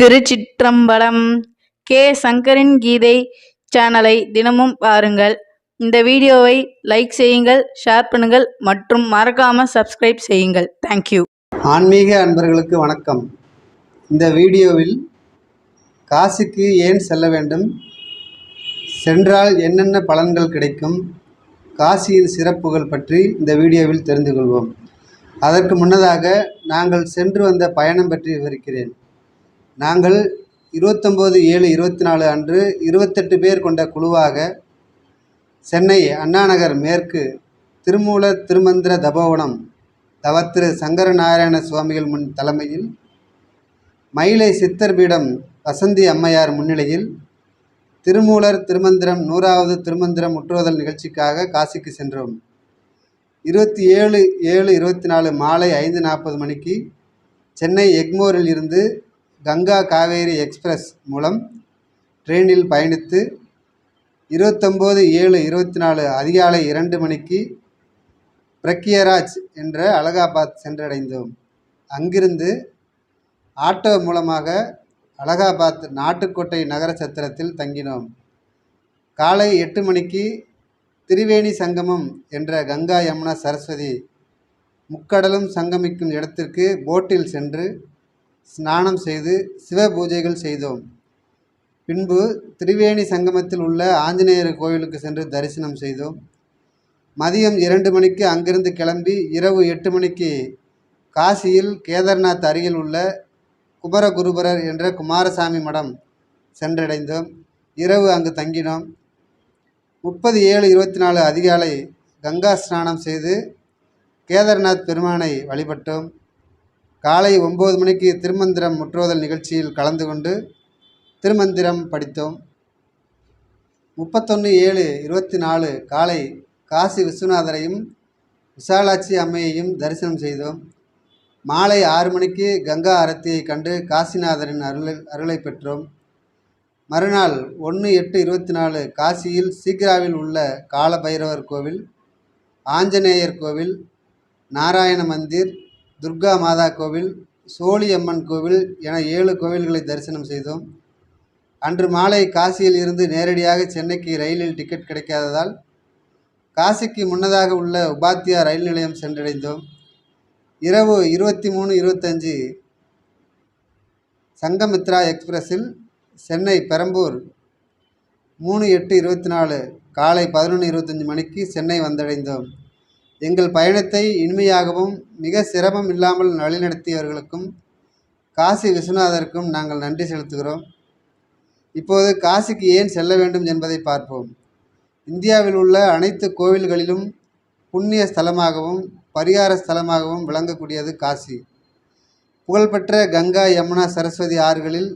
திருச்சிற்றம்பலம். K. சங்கரின் கீதை சேனலை தினமும் பாருங்கள். இந்த வீடியோவை லைக் செய்யுங்கள், ஷேர் பண்ணுங்கள் மற்றும் மறக்காம சப்ஸ்கிரைப் செய்யுங்கள். தேங்க்யூ. ஆன்மீக அன்பர்களுக்கு வணக்கம். இந்த வீடியோவில் காசிக்கு ஏன் செல்ல வேண்டும், சென்றால் என்னென்ன பலன்கள் கிடைக்கும், காசியின் சிறப்புகள் பற்றி இந்த வீடியோவில் தெரிந்து கொள்வோம். அதற்கு முன்னதாக நாங்கள் சென்று வந்த பயணம் பற்றி விவரிக்கிறேன். நாங்கள் 29/7/24 அன்று 28 பேர் கொண்ட குழுவாக சென்னை அண்ணாநகர் மேற்கு திருமூலர் திருமந்திர தபோவனம் தவத்திரு சங்கரநாராயண சுவாமிகள் முன் தலைமையில், மயிலை சித்தர் பீடம் வசந்தி அம்மையார் முன்னிலையில் திருமூலர் திருமந்திரம் 100வது திருமந்திரம் முற்றுவதல் நிகழ்ச்சிக்காக காசிக்கு சென்றோம். 27/7/24 மாலை 5:40 மணிக்கு சென்னை எக்மோரில் இருந்து கங்கா காவேரி எக்ஸ்பிரஸ் மூலம் ட்ரெயினில் பயணித்து 29/7/24 அதிகாலை 2 மணிக்கு பிரக்யாராஜ் என்ற அலகாபாத் சென்றடைந்தோம். அங்கிருந்து ஆட்டோ மூலமாக அலகாபாத் நாட்டுக்கோட்டை நகர சத்திரத்தில் தங்கினோம். காலை 8 மணிக்கு திரிவேணி சங்கமம் என்ற கங்கா யமுனா சரஸ்வதி முக்கடலும் சங்கமிக்கும் இடத்திற்கு போட்டில் சென்று ஸ்நானம் செய்து சிவ பூஜைகள் செய்தோம். பின்பு திரிவேணி சங்கமத்தில் உள்ள ஆஞ்சநேயர் கோவிலுக்கு சென்று தரிசனம் செய்தோம். மதியம் 2 மணிக்கு அங்கிருந்து கிளம்பி இரவு 8 மணிக்கு காசியில் கேதார்நாத் அருகில் உள்ள குமரகுருபரர் என்ற குமாரசாமி மடம் சென்றடைந்தோம். இரவு அங்கு தங்கினோம். 30/7/24 அதிகாலை கங்கா ஸ்நானம் செய்து கேதார்நாத் பெருமானை வழிபட்டோம். காலை 9 மணிக்கு திருமந்திரம் முற்றுவதல் நிகழ்ச்சியில் கலந்து கொண்டு திருமந்திரம் படித்தோம். 31/7/24 காலை காசி விஸ்வநாதரையும் விசாலாட்சி அம்மையையும் தரிசனம் செய்தோம். மாலை 6 மணிக்கு கங்கா அரத்தியை கண்டு காசிநாதரின் அருளை பெற்றோம். மறுநாள் 1/8/24 காசியில் சீக்கிராவில் உள்ள கால பைரவர் கோவில், ஆஞ்சநேயர் கோவில், நாராயண மந்திர், துர்கா மாதா கோவில், சோழியம்மன் கோவில் என 7 கோவில்களை தரிசனம் செய்தோம். அன்று மாலை காசியில் இருந்து நேரடியாக சென்னைக்கு ரயிலில் டிக்கெட் கிடைக்காததால் காசிக்கு முன்னதாக உள்ள உபாத்தியா ரயில் நிலையம் சென்றடைந்தோம். இரவு 23:25 சங்கமித்ரா எக்ஸ்பிரஸில் சென்னை பெரம்பூர் 3/8/24 காலை 11:25 மணிக்கு சென்னை வந்தடைந்தோம். எங்கள் பயணத்தை இனிமையாகவும் மிக சிரமம் இல்லாமல் வழிநடத்தியவர்களுக்கும் காசி விஸ்வநாதருக்கும் நாங்கள் நன்றி செலுத்துகிறோம். இப்போது காசிக்கு ஏன் செல்ல வேண்டும் என்பதை பார்ப்போம். இந்தியாவில் உள்ள அனைத்து கோவில்களிலும் புண்ணிய ஸ்தலமாகவும் பரிகார ஸ்தலமாகவும் விளங்கக்கூடியது காசி. புகழ்பெற்ற கங்கா யமுனா சரஸ்வதி ஆறுகளில்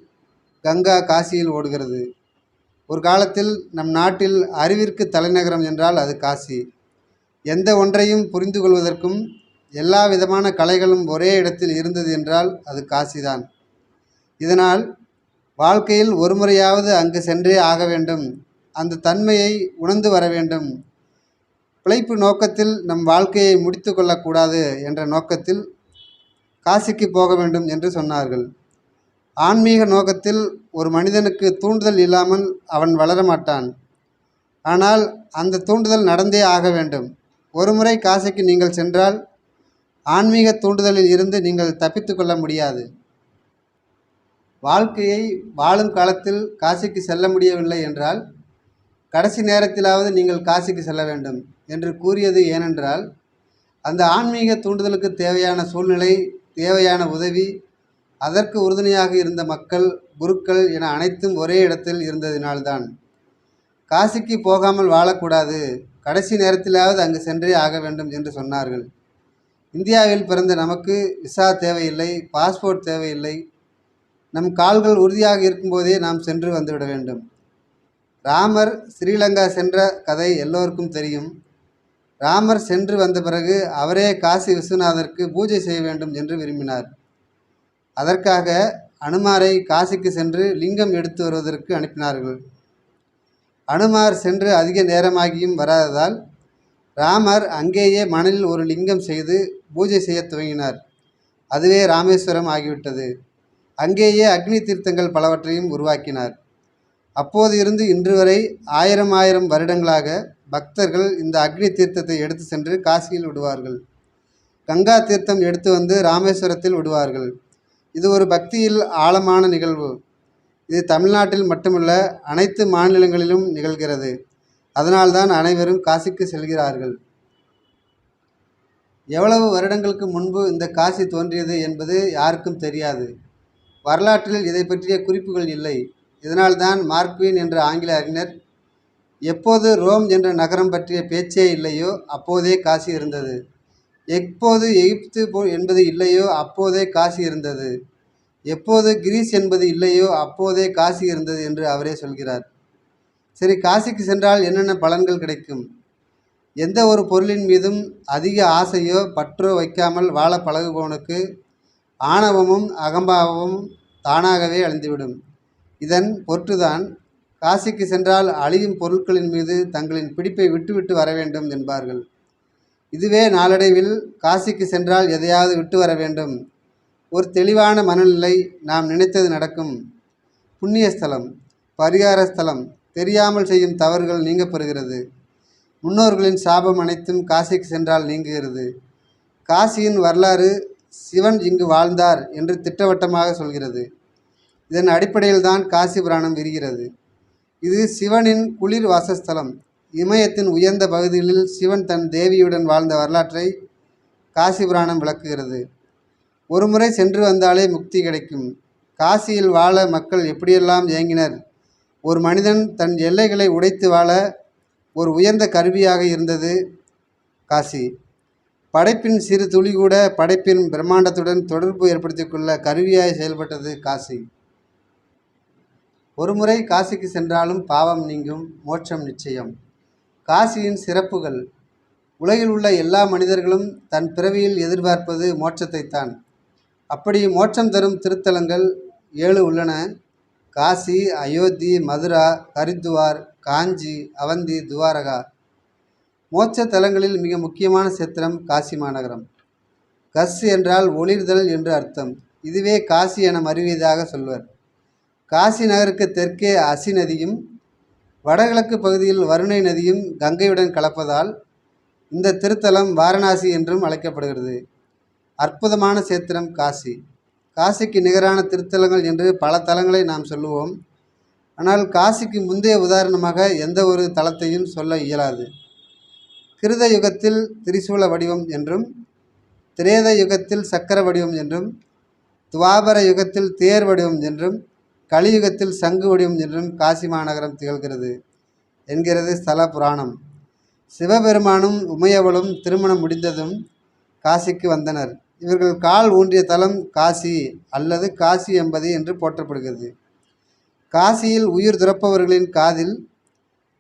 கங்கா காசியில் ஓடுகிறது. ஒரு காலத்தில் நம் நாட்டில் அறிவிற்கு தலைநகரம் என்றால் அது காசி. எந்த ஒன்றையும் புரிந்து கொள்வதற்கும் எல்லா விதமான கலைகளும் ஒரே இடத்தில் இருந்தது என்றால் அது காசிதான். இதனால் வாழ்க்கையில் ஒரு முறையாவது அங்கு சென்றே ஆக வேண்டும், அந்த தன்மையை உணர்ந்து வர வேண்டும். பிழைப்பு நோக்கத்தில் நம் வாழ்க்கையை முடித்து கொள்ளக்கூடாது என்ற நோக்கத்தில் காசிக்கு போக வேண்டும் என்று சொன்னார்கள். ஆன்மீக நோக்கத்தில் ஒரு மனிதனுக்கு தூண்டுதல் இல்லாமல் அவன் வளரமாட்டான். ஆனால் அந்த தூண்டுதல் நடந்தே ஆக வேண்டும். ஒரு முறை காசிக்கு நீங்கள் சென்றால் ஆன்மீக தூண்டுதலில் இருந்து நீங்கள் தப்பித்து கொள்ள முடியாது. வாழ்க்கையை வாழும் காலத்தில் காசிக்கு செல்ல முடியவில்லை என்றால் கடைசி நேரத்திலாவது நீங்கள் காசிக்கு செல்ல வேண்டும் என்று கூறியது ஏனென்றால், அந்த ஆன்மீக தூண்டுதலுக்கு தேவையான சூழ்நிலை, தேவையான உதவி, அதற்கு உறுதுணையாக இருந்த மக்கள், குருக்கள் என அனைத்தும் ஒரே இடத்தில் இருந்ததினால்தான். காசிக்கு போகாமல் வாழக்கூடாது, கடைசி நேரத்திலாவது அங்கு சென்றே ஆக வேண்டும் என்று சொன்னார்கள். இந்தியாவில் பிறந்த நமக்கு விசா தேவையில்லை, பாஸ்போர்ட் தேவையில்லை. நம் கால்கள் உறுதியாக இருக்கும்போதே நாம் சென்று வந்துவிட வேண்டும். ராமர் ஸ்ரீலங்கா சென்ற கதை எல்லோருக்கும் தெரியும். ராமர் சென்று வந்த பிறகு அவரே காசி விஸ்வநாதருக்கு பூஜை செய்ய வேண்டும் என்று விரும்பினார். அதற்காக அனுமாரை காசிக்கு சென்று லிங்கம் எடுத்து வருவதற்கு அனுப்பினார்கள். அனுமார் சென்று அதிக நேரமாகியும் வராததால் ராமர் அங்கேயே மணலில் ஒரு லிங்கம் செய்து பூஜை செய்ய துவங்கினார். அதுவே ராமேஸ்வரம் ஆகிவிட்டது. அங்கேயே அக்னி தீர்த்தங்கள் பலவற்றையும் உருவாக்கினார். அப்போது இருந்து இன்று வரை ஆயிரம் வருடங்களாக பக்தர்கள் இந்த அக்னி தீர்த்தத்தை எடுத்து சென்று காசியில் விடுவார்கள். கங்கா தீர்த்தம் எடுத்து வந்து ராமேஸ்வரத்தில் விடுவார்கள். இது ஒரு பக்தியில் ஆழமான நிகழ்வு. இது தமிழ்நாட்டில் மட்டுமல்ல, அனைத்து மாநிலங்களிலும் நிகழ்கிறது. அதனால்தான் அனைவரும் காசிக்கு செல்கிறார்கள். எவ்வளவு வருடங்களுக்கு முன்பு இந்த காசி தோன்றியது என்பது யாருக்கும் தெரியாது. வரலாற்றில் இதை பற்றிய குறிப்புகள் இல்லை. இதனால்தான் மார்க்வீன் என்ற ஆங்கில அறிஞர், எப்போது ரோம் என்ற நகரம் பற்றிய பேச்சே இல்லையோ அப்போதே காசி இருந்தது, எப்போது எகிப்து என்பது இல்லையோ அப்போதே காசி இருந்தது, எப்போது கிரீஸ் என்பது இல்லையோ அப்போதே காசி இருந்தது என்று அவரே சொல்கிறார். சரி, காசிக்கு சென்றால் என்னென்ன பலன்கள் கிடைக்கும்? எந்த ஒரு பொருளின் மீதும் அதிக ஆசையோ பற்றோ வைக்காமல் வாழ பழகுபவனுக்கு ஆணவமும் அகம்பாவமும் தானாகவே அழிந்துவிடும். இதன் பொருட்டுதான் காசிக்கு சென்றால் அழியும் பொருட்களின் மீது தங்களின் பிடிப்பை விட்டுவிட்டு வர வேண்டும் என்பார்கள். இதுவே நாளடைவில் காசிக்கு சென்றால் எதையாவது விட்டு வர வேண்டும், ஒரு தெளிவான மனநிலை, நாம் நினைத்தது நடக்கும், புண்ணிய ஸ்தலம், பரிகார ஸ்தலம், தெரியாமல் செய்யும் தவறுகள் நீங்க பெறுகிறது, முன்னோர்களின் சாபம் அனைத்தும் காசிக்கு சென்றால் நீங்குகிறது. காசியின் வரலாறு சிவன் இங்கு வாழ்ந்தார் என்று திட்டவட்டமாக சொல்கிறது. இதன் அடிப்படையில் தான் காசி புராணம் விரிகிறது. இது சிவனின் குளிர் வாசஸ்தலம். இமயத்தின் உயர்ந்த பகுதிகளில் சிவன் தன் தேவியுடன் வாழ்ந்த வரலாற்றை காசி புராணம் விளக்குகிறது. ஒரு முறை சென்று வந்தாலே முக்தி கிடைக்கும். காசியில் வாழ மக்கள் எப்படியெல்லாம் ஏங்கினர். ஒரு மனிதன் தன் எல்லைகளை உடைத்து வாழ ஒரு உயர்ந்த கருவியாக இருந்தது காசி. படைப்பின் சிறு துளி கூட படைப்பின் பிரம்மாண்டத்துடன் தொடர்பு ஏற்படுத்திக் கொள்ள கருவியாய் செயல்பட்டது காசி. ஒரு முறை காசிக்கு சென்றாலும் பாவம் நீங்கும், மோட்சம் நிச்சயம். காசியின் சிறப்புகள். உலகில் உள்ள எல்லா மனிதர்களும் தன் பிறவியில் எதிர்பார்ப்பது மோட்சத்தைத்தான். அப்படி மோட்சம் தரும் திருத்தலங்கள் 7 உள்ளன. காசி, அயோத்தி, மதுரா, ஹரித்துவார், காஞ்சி, அவந்தி, துவாரகா. மோட்ச தலங்களில் மிக முக்கியமான சேத்திரம் காசி மாநகரம். கஸ் என்றால் ஒளிர்தல் என்று அர்த்தம். இதுவே காசி என மருவியதாக சொல்வர். காசி நகருக்கு தெற்கே அசி நதியும் வடகிழக்கு பகுதியில் வருணை நதியும் கங்கையுடன் கலப்பதால் இந்த திருத்தலம் வாரணாசி என்றும் அழைக்கப்படுகிறது. அற்புதமான சேத்திரம் காசி. காசிக்கு நிகரான திருத்தலங்கள் என்று பல தலங்களை நாம் சொல்லுவோம். ஆனால் காசிக்கு முந்தைய உதாரணமாக எந்த ஒரு தலத்தையும் சொல்ல இயலாது. கிருத யுகத்தில் திரிசூல வடிவம் என்றும், திரேத யுகத்தில் சக்கர வடிவம் என்றும், துவாபர யுகத்தில் தேர் வடிவம் என்றும், கலியுகத்தில் சங்கு வடிவம் என்றும் காசி மாநகரம் திகழ்கிறது என்கிறது ஸ்தல புராணம். சிவபெருமானும் உமையவளும் திருமணம் முடிந்ததும் காசிக்கு வந்தனர். இவர்கள் கால் ஊன்றிய தலம் காசி அல்லது காசி எம்பதி என்று போற்றப்படுகிறது. காசியில் உயிர் துறப்பவர்களின் காதில்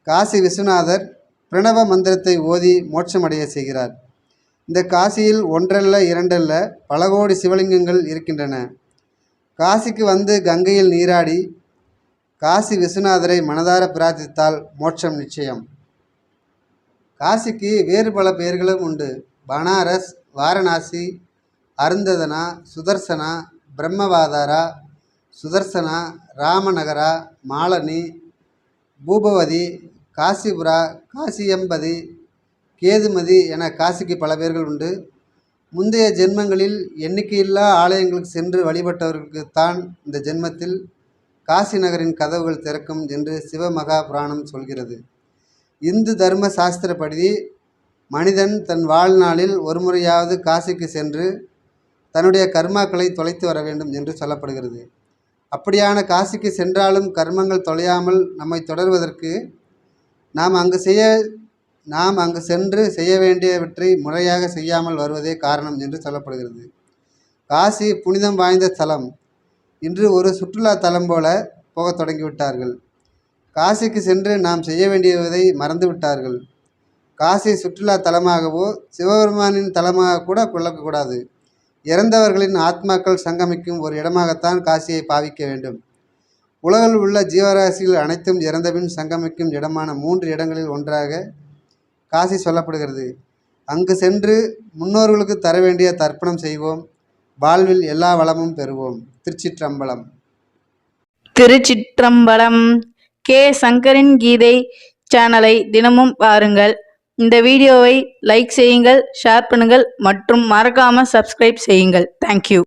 காசி விஸ்வநாதர் பிரணவ மந்திரத்தை ஓதி மோட்சமடைய செய்கிறார். இந்த காசியில் ஒன்றல்ல இரண்டல்ல பல கோடி சிவலிங்கங்கள் இருக்கின்றன. காசிக்கு வந்து கங்கையில் நீராடி காசி விஸ்வநாதரை மனதார பிரார்த்தித்தால் மோட்சம் நிச்சயம். காசிக்கு வேறு பல பெயர்களும் உண்டு. பனாரஸ், வாரணாசி, அருந்ததனா, சுதர்சனா, பிரம்மவாதாரா, சுதர்சனா, ராமநகரா, மாலனி, பூபவதி, காசிபுரா, காசியம்பதி, கேதுமதி என காசிக்கு பல பெயர்கள் உண்டு. முந்தைய ஜென்மங்களில் எண்ணிக்கையில்லா ஆலயங்களுக்கு சென்று வழிபட்டவர்களுக்குத்தான் இந்த ஜென்மத்தில் காசி நகரின் கதவுகள் திறக்கும் என்று சிவமகா புராணம் சொல்கிறது. இந்து தர்ம சாஸ்திரப்படி மனிதன் தன் வாழ்நாளில் ஒரு முறையாவது காசிக்கு சென்று தன்னுடைய கர்மாக்களை தொலைத்து வர வேண்டும் என்று சொல்லப்படுகிறது. அப்படியான காசிக்கு சென்றாலும் கர்மங்கள் தொலையாமல் நம்மை தொடர்வதற்கு நாம் அங்கு சென்று செய்ய வேண்டியவற்றை முறையாக செய்யாமல் வருவதே காரணம் என்று சொல்லப்படுகிறது. காசி புனிதம் வாய்ந்த ஸ்தலம். இன்று ஒரு சுற்றுலா தலம் போல போகத் தொடங்கிவிட்டார்கள். காசிக்கு சென்று நாம் செய்ய வேண்டியதை மறந்துவிட்டார்கள். காசி சுற்றுலா தலமாகவோ சிவபெருமானின் தலமாக கூட கொள்ளக்கூடாது. இறந்தவர்களின் ஆத்மாக்கள் சங்கமிக்கும் ஒரு இடமாகத்தான் காசியை பாவிக்க வேண்டும். உலகில் உள்ள ஜீவராசிகள் அனைத்தும் இறந்தபின் சங்கமிக்கும் இடமான 3 இடங்களில் ஒன்றாக காசி சொல்லப்படுகிறது. அங்கு சென்று முன்னோர்களுக்கு தர வேண்டிய தர்ப்பணம் செய்வோம். வாழ்வில் எல்லா வளமும் பெறுவோம். திருச்சிற்றம்பலம். திருச்சிற்றம்பலம். கே சங்கரின் கீதை சேனலை தினமும் பாருங்கள். இந்த வீடியோவை லைக் செய்யுங்கள், ஷேர் பண்ணுங்கள் மற்றும் மறக்காம சப்ஸ்கிரைப் செய்யுங்கள். தேங்க்யூ.